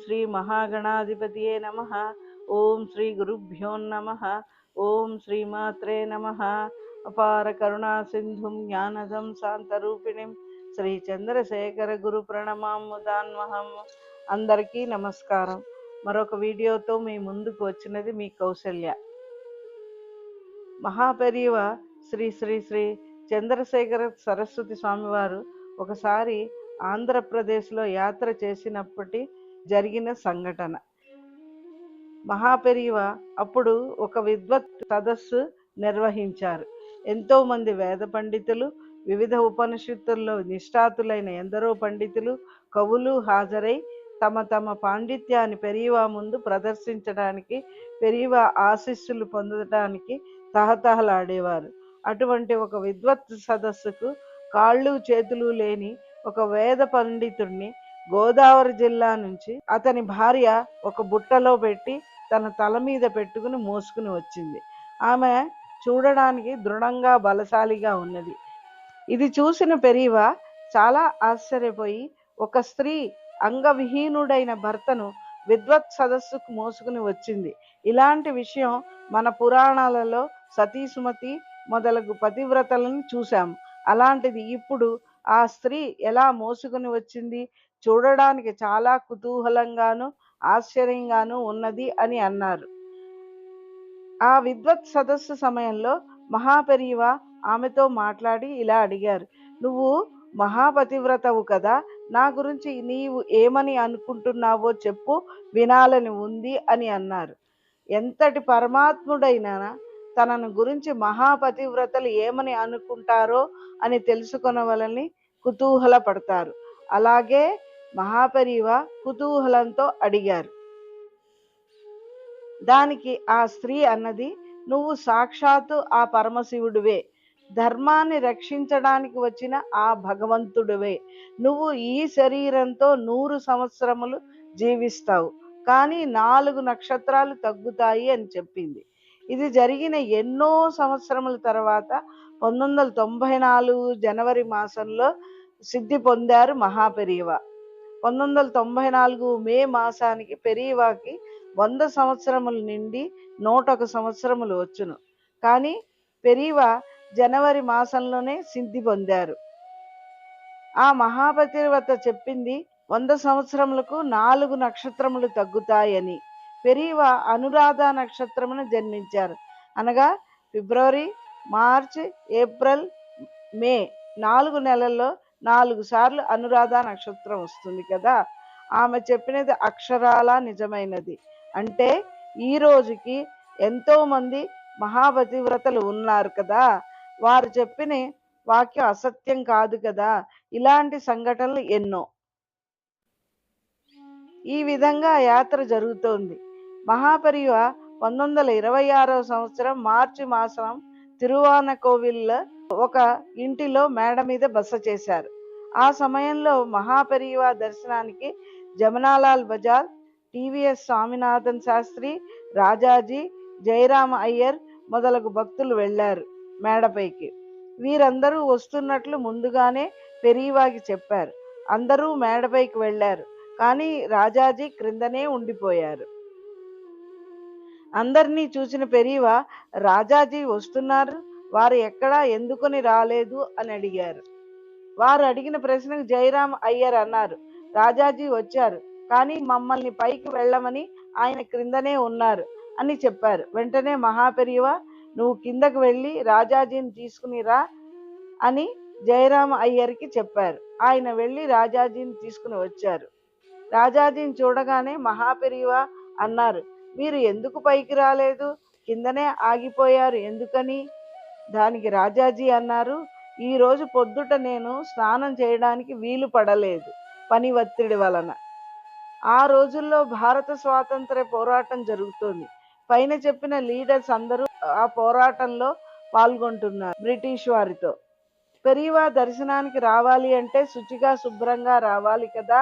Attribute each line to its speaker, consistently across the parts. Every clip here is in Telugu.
Speaker 1: శ్రీ మహాగణాధిపతియే నమః. ఓం శ్రీ గురుభ్యో నమః. ఓం శ్రీమాత్రే నమః. అపార కరుణా సింధుం జ్ఞానదం శాంతరూపిణిం శ్రీ చంద్రశేఖర గురు ప్రణమాముదాన్మహం. అందరికీ నమస్కారం. మరొక వీడియోతో మీ ముందుకు వచ్చినది మీ కౌసల్య. మహాపెరియవ శ్రీ శ్రీ శ్రీ చంద్రశేఖర సరస్వతి స్వామివారు ఒకసారి ఆంధ్రప్రదేశ్లో యాత్ర చేసినప్పటి జరిగిన సంఘటన. మహాపెరియవ అప్పుడు ఒక విద్వత్ సదస్సు నిర్వహించారు. ఎంతో మంది వేద పండితులు, వివిధ ఉపనిషత్తుల్లో నిష్ఠాతులైన ఎందరో పండితులు, కవులు హాజరై తమ తమ పాండిత్యాన్ని పెరియవ ముందు ప్రదర్శించడానికి, పెరియవ ఆశీస్సులు పొందడానికి తహతహలాడేవారు. అటువంటి ఒక విద్వత్ సదస్సుకు కాళ్ళు చేతులు లేని ఒక వేద పండితుడిని గోదావరి జిల్లా నుంచి అతని భార్య ఒక బుట్టలో పెట్టి తన తల మీద పెట్టుకుని మోసుకుని వచ్చింది. ఆమె చూడడానికి దృఢంగా బలశాలిగా ఉన్నది. ఇది చూసిన పెరియవ చాలా ఆశ్చర్యపోయి, ఒక స్త్రీ అంగవిహీనుడైన భర్తను విద్వత్ సదస్సుకు మోసుకుని వచ్చింది. ఇలాంటి విషయం మన పురాణాలలో సతీసుమతి మొదలగు పతివ్రతలను చూశాం. అలాంటిది ఇప్పుడు ఆ స్త్రీ ఎలా మోసుకుని వచ్చింది, చూడడానికి చాలా కుతూహలంగాను ఆశ్చర్యంగాను ఉన్నది అని అన్నారు. ఆ విద్వత్ సదస్సు సమయంలో మహాపెరియవ ఆమెతో మాట్లాడి ఇలా అడిగారు, నువ్వు మహాపతివ్రతవు కదా, నా గురించి నీవు ఏమని అనుకుంటున్నావో చెప్పు, వినాలని ఉంది అని అన్నారు. ఎంతటి పరమాత్ముడైనా తనను గురించి మహాపతివ్రతలు ఏమని అనుకుంటారో అని తెలుసుకొనవలని కుతూహల పడతారు. అలాగే మహాపెరియవ కుతూహలంతో అడిగారు. దానికి ఆ స్త్రీ అన్నది, నువ్వు సాక్షాత్తు ఆ పరమశివుడివే, ధర్మాన్ని రక్షించడానికి వచ్చిన ఆ భగవంతుడివే. నువ్వు ఈ శరీరంతో 100 సంవత్సరములు జీవిస్తావు, కానీ 4 నక్షత్రాలు తగ్గుతాయి అని చెప్పింది. ఇది జరిగిన ఎన్నో సంవత్సరముల తర్వాత 1994 జనవరి మాసంలో సిద్ధి పొందారు మహాపెరియవ. 1994 మే మాసానికి పెరియవకి 100 సంవత్సరములు నిండి 101 సంవత్సరములు వచ్చును. కానీ పెరియవ జనవరి మాసంలోనే సిద్ధి పొందారు. ఆ మహాపతివ్రత చెప్పింది 100 సంవత్సరములకు 4 నక్షత్రములు తగ్గుతాయని. పెరియవ అనురాధ నక్షత్రమున జన్మించారు. అనగా ఫిబ్రవరి, మార్చ్, ఏప్రిల్, మే 4 నెలల్లో 4 సార్లు అనురాధ నక్షత్రం వస్తుంది కదా. ఆమె చెప్పినది అక్షరాలా నిజమైనది. అంటే ఈ రోజుకి ఎంతో మంది మహాపతివ్రతలు ఉన్నారు కదా, వారు చెప్పిన వాక్యం అసత్యం కాదు కదా. ఇలాంటి సంఘటనలు ఎన్నో. ఈ విధంగా యాత్ర జరుగుతోంది. మహాపెరియవ 1926వ సంవత్సరం మార్చి మాసం తిరువానకోవిల్లో ఒక ఇంటిలో మేడ మీద బస చేశారు. ఆ సమయంలో మహాపెరియవ దర్శనానికి జమనాలాల్ బజార్, టివిఎస్ స్వామినాథన్ శాస్త్రి, రాజాజీ, జయరామ అయ్యర్ మొదలగు భక్తులు వెళ్లారు మేడపైకి. వీరందరూ వస్తున్నట్లు ముందుగానే పెరియవకి చెప్పారు. అందరూ మేడపైకి వెళ్లారు, కానీ రాజాజీ క్రిందనే ఉండిపోయారు. అందరినీ చూసిన పెరియవ, రాజాజీ వస్తున్నారు, వారు ఎక్కడా ఎందుకొని రాలేదు అని అడిగారు. వారు అడిగిన ప్రశ్నకు జయరాం అయ్యర్ అన్నారు, రాజాజీ వచ్చారు, కానీ మమ్మల్ని పైకి వెళ్ళమని ఆయన క్రిందనే ఉన్నారు అని చెప్పారు. వెంటనే మహాపెరియవ, నువ్వు కిందకు వెళ్ళి రాజాజీని తీసుకుని రా అని జయరామ అయ్యర్కి చెప్పారు. ఆయన వెళ్ళి రాజాజీని తీసుకుని వచ్చారు. రాజాజీని చూడగానే మహాపెరియవ అన్నారు, మీరు ఎందుకు పైకి రాలేదు, కిందనే ఆగిపోయారు ఎందుకని? దానికి రాజాజీ అన్నారు, ఈ రోజు పొద్దుట నేను స్నానం చేయడానికి వీలు పడలేదు, పని ఒత్తిడి వలన. ఆ రోజుల్లో భారత స్వాతంత్ర్య పోరాటం జరుగుతోంది. పైన చెప్పిన లీడర్స్ అందరూ ఆ పోరాటంలో పాల్గొంటున్నారు బ్రిటిష్ వారితో. పెరియవ దర్శనానికి రావాలి అంటే శుచిగా శుభ్రంగా రావాలి కదా,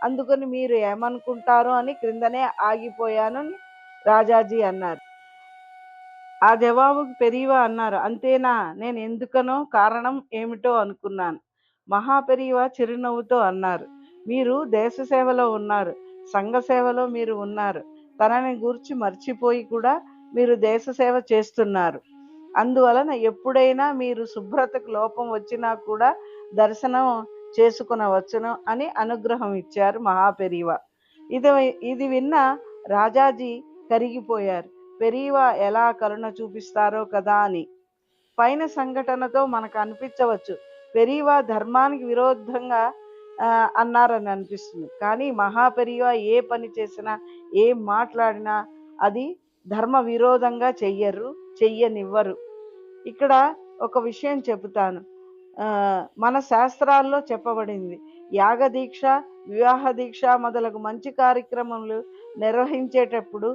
Speaker 1: అందుకని మీరు ఏమనుకుంటారో అని క్రిందనే ఆగిపోయానని రాజాజీ అన్నారు. ఆ జవాబుకు పెరియవ అన్నారు, అంతేనా, నేను ఎందుకనో కారణం ఏమిటో అనుకున్నాను. మహాపెరియవ చిరునవ్వుతో అన్నారు, మీరు దేశ సేవలో ఉన్నారు, సంఘ సేవలో మీరు ఉన్నారు. తనని గూర్చి మర్చిపోయి కూడా మీరు దేశ సేవ చేస్తున్నారు. అందువలన ఎప్పుడైనా మీరు శుభ్రతకు లోపం వచ్చినా కూడా దర్శనం చేసుకునవచ్చును అని అనుగ్రహం ఇచ్చారు మహాపెరివ. ఇది ఇది విన్న రాజాజీ కరిగిపోయారు. పెరీవా ఎలా కరుణ చూపిస్తారో కదా అని. పైన సంఘటనతో మనకు అనిపించవచ్చు పెరీవా ధర్మానికి విరోధంగా అన్నారని అనిపిస్తుంది. కానీ మహాపెరివా ఏ పని చేసినా ఏం మాట్లాడినా అది ధర్మ విరోధంగా చెయ్యనివ్వరు. ఇక్కడ ఒక విషయం చెబుతాను. మన శాస్త్రాల్లో చెప్పబడింది యాగదీక్ష, వివాహ దీక్ష మొదలగు మంచి కార్యక్రమములు నిర్వహించేటప్పుడు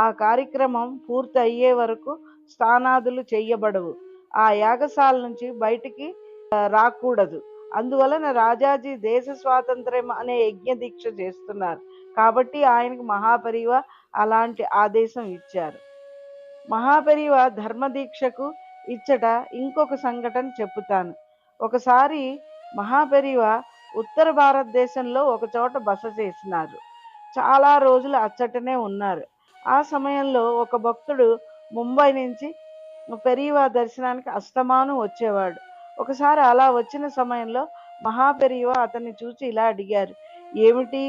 Speaker 1: ఆ కార్యక్రమం పూర్తి అయ్యే వరకు స్నానాదులు చెయ్యబడవు. ఆ యాగశాల నుంచి బయటికి రాకూడదు. అందువలన రాజాజీ దేశ స్వాతంత్ర్యం అనే యజ్ఞ దీక్ష చేస్తున్నారు. కాబట్టి ఆయనకు మహాపరివ అలాంటి ఆదేశం ఇచ్చారు. మహాపరివ ధర్మదీక్షకు ఇచ్చట ఇంకొక సంఘటన చెప్పుతాను. ఒకసారి మహాపరివ ఉత్తర భారతదేశంలో ఒక చోట బస చేసినారు. చాలా రోజులు అచ్చటనే ఉన్నారు. ఆ సమయంలో ఒక భక్తుడు ముంబై నుంచి పెరీవా దర్శనానికి అస్తమాను వచ్చేవాడు. ఒకసారి అలా వచ్చిన సమయంలో మహాపెరీవా అతన్ని చూసి ఇలా అడిగారు, ఏమిటి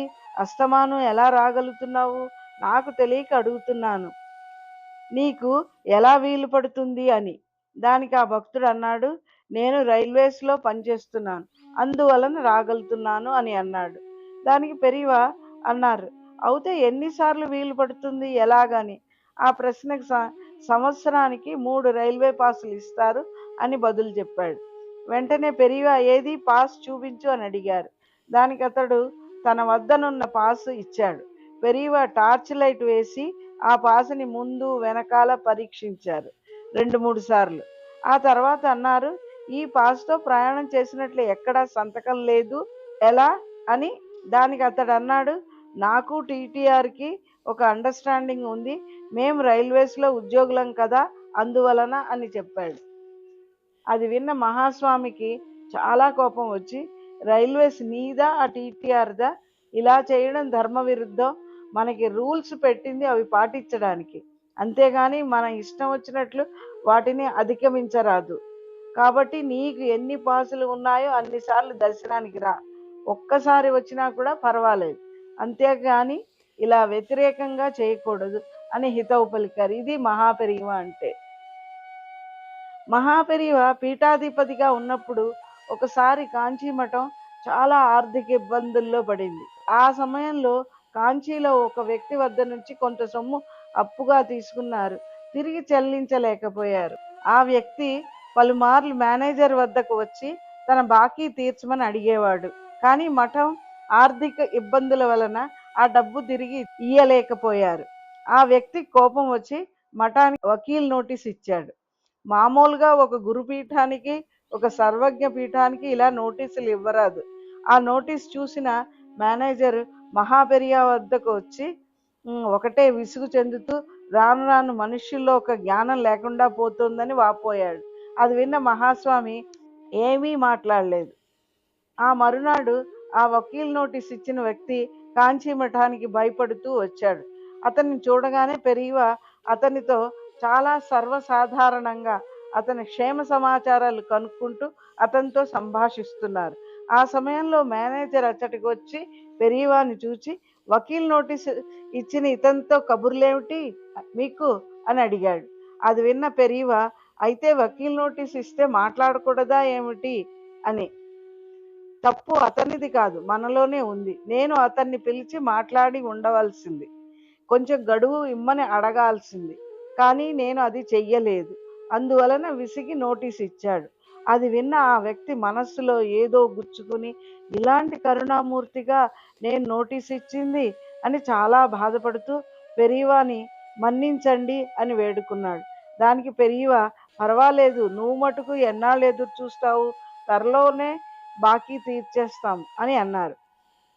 Speaker 1: అస్తమాను ఎలా రాగలుగుతున్నావు? నాకు తెలియక అడుగుతున్నాను, నీకు ఎలా వీలు పడుతుంది అని. దానికి ఆ భక్తుడు అన్నాడు, నేను రైల్వేస్లో పనిచేస్తున్నాను, అందువలన రాగలుగుతున్నాను అని అన్నాడు. దానికి పెరీవా అన్నారు, అయితే ఎన్నిసార్లు వీలు పడుతుంది ఎలాగని. ఆ ప్రశ్నకు సంవత్సరానికి 3 రైల్వే పాసులు ఇస్తారు అని బదులు చెప్పాడు. వెంటనే పెరీవా ఏది పాస్ చూపించు అని అడిగారు. దానికి అతడు తన వద్దనున్న పాసు ఇచ్చాడు. పెరీవా టార్చ్ లైట్ వేసి ఆ పాసుని ముందు వెనకాల పరీక్షించారు 2-3 సార్లు. ఆ తర్వాత అన్నారు, ఈ పాసుతో ప్రయాణం చేసినట్లు ఎక్కడా సంతకం లేదు, ఎలా అని. దానికి అతడు అన్నాడు, నాకు టీటీఆర్కి ఒక అండర్స్టాండింగ్ ఉంది, మేము రైల్వేస్లో ఉద్యోగులం కదా అందువలన అని చెప్పాడు. అది విన్న మహాస్వామికి చాలా కోపం వచ్చి, రైల్వేస్ నీదా ఆ టీటీఆర్దా? ఇలా చేయడం ధర్మ విరుద్ధం. మనకి రూల్స్ పెట్టింది అవి పాటించడానికి, అంతేగాని మన ఇష్టం వచ్చినట్లు వాటిని అధిగమించరాదు. కాబట్టి నీకు ఎన్ని పాసులు ఉన్నాయో అన్నిసార్లు దర్శనానికి రా, ఒక్కసారి వచ్చినా కూడా పర్వాలేదు, అంతేగాని ఇలా వ్యతిరేకంగా చేయకూడదు అని హితవు పలికారు. ఇది మహాపెరివ అంటే. మహాపెరివ పీఠాధిపతిగా ఉన్నప్పుడు ఒకసారి కాంచీ మఠం చాలా ఆర్థిక ఇబ్బందుల్లో పడింది. ఆ సమయంలో కాంచీలో ఒక వ్యక్తి వద్ద నుంచి కొంత సొమ్ము అప్పుగా తీసుకున్నారు, తిరిగి చెల్లించలేకపోయారు. ఆ వ్యక్తి పలుమార్లు మేనేజర్ వద్దకు వచ్చి తన బాకీ తీర్చమని అడిగేవాడు. కానీ మఠం ఆర్థిక ఇబ్బందుల వలన ఆ డబ్బు తిరిగి ఇయ్యలేకపోయారు. ఆ వ్యక్తి కోపం వచ్చి మఠానికి వకీల్ నోటీస్ ఇచ్చాడు. మామూలుగా ఒక గురుపీఠానికి, ఒక సర్వజ్ఞ పీఠానికి ఇలా నోటీసులు ఇవ్వరాదు. ఆ నోటీస్ చూసిన మేనేజర్ మహాపెరియా వద్దకు వచ్చి ఒకటే విసుగు చెందుతూ, రాను రాను మనుష్యుల్లో ఒక జ్ఞానం లేకుండా పోతుందని వాపోయాడు. అది విన్న మహాస్వామి ఏమీ మాట్లాడలేదు. ఆ మరునాడు ఆ వకీల్ నోటీస్ ఇచ్చిన వ్యక్తి కాంచీ మఠానికి భయపడుతూ వచ్చాడు. అతన్ని చూడగానే పెరీవా అతనితో చాలా సర్వసాధారణంగా అతని క్షేమ సమాచారాలు కనుక్కుంటూ అతనితో సంభాషిస్తున్నారు. ఆ సమయంలో మేనేజర్ అచ్చటికి వచ్చి పెరీవాని చూచి, వకీల్ నోటీసు ఇచ్చిన ఇతనితో కబుర్లేమిటి మీకు అని అడిగాడు. అది విన్న పెరీవా, అయితే వకీల్ నోటీస్ ఇస్తే మాట్లాడకూడదా ఏమిటి అని. తప్పు అతనిది కాదు, మనలోనే ఉంది. నేను అతన్ని పిలిచి మాట్లాడి ఉండవలసింది, కొంచెం గడువు ఇమ్మని అడగాల్సింది, కానీ నేను అది చెయ్యలేదు. అందువలన విసిగి నోటీస్ ఇచ్చాడు. అది విన్న ఆ వ్యక్తి మనస్సులో ఏదో గుచ్చుకుని, ఇలాంటి కరుణామూర్తిగా నేను నోటీస్ ఇచ్చింది అని చాలా బాధపడుతూ పెరీవాని మన్నించండి అని వేడుకున్నాడు. దానికి పెరీవా, పర్వాలేదు, నువ్వు మటుకు ఎన్నాళ్ళు ఎదురు చూస్తావు, త్వరలోనే బాకీ తీర్చేస్తాం అని అన్నారు.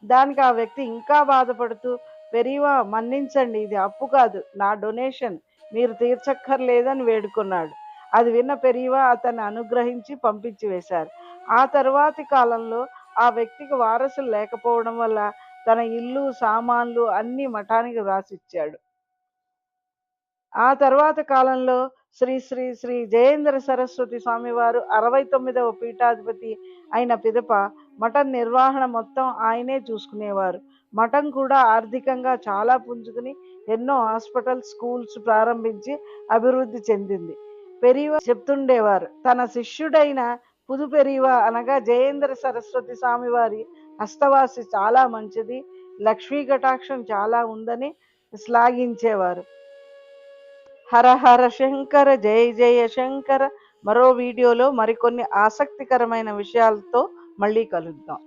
Speaker 1: దానికి ఆ వ్యక్తి ఇంకా బాధపడుతూ, పెరీవా మన్నించండి, ఇది అప్పు కాదు, నా డొనేషన్, మీరు తీర్చక్కర్లేదని వేడుకున్నాడు. అది విన్న పెరీవా అతన్ని అనుగ్రహించి పంపించి వేశారు. ఆ తరువాతి కాలంలో ఆ వ్యక్తికి వారసులు లేకపోవడం వల్ల తన ఇల్లు సామాన్లు అన్ని మఠానికి వ్రాసిచ్చాడు. ఆ తర్వాత కాలంలో శ్రీ శ్రీ శ్రీ జయేంద్ర సరస్వతి స్వామివారు 69వ పీఠాధిపతి అయిన పిదప మఠం నిర్వహణ మొత్తం ఆయనే చూసుకునేవారు. మఠం కూడా ఆర్థికంగా చాలా పుంజుకుని ఎన్నో హాస్పిటల్ స్కూల్స్ ప్రారంభించి అభివృద్ధి చెందింది. పెరియవ చెప్తుండేవారు, తన శిష్యుడైన పుదు పెరియవ అనగా జయేంద్ర సరస్వతి స్వామివారి హస్తవాసి చాలా మంచిది, లక్ష్మీ కటాక్షం చాలా ఉందని శ్లాఘించేవారు. హర హర శంకర, జయ జయ శంకర. మరో వీడియోలో మరికొన్ని ఆసక్తికరమైన విషయాలతో మళ్ళీ కలుద్దాం.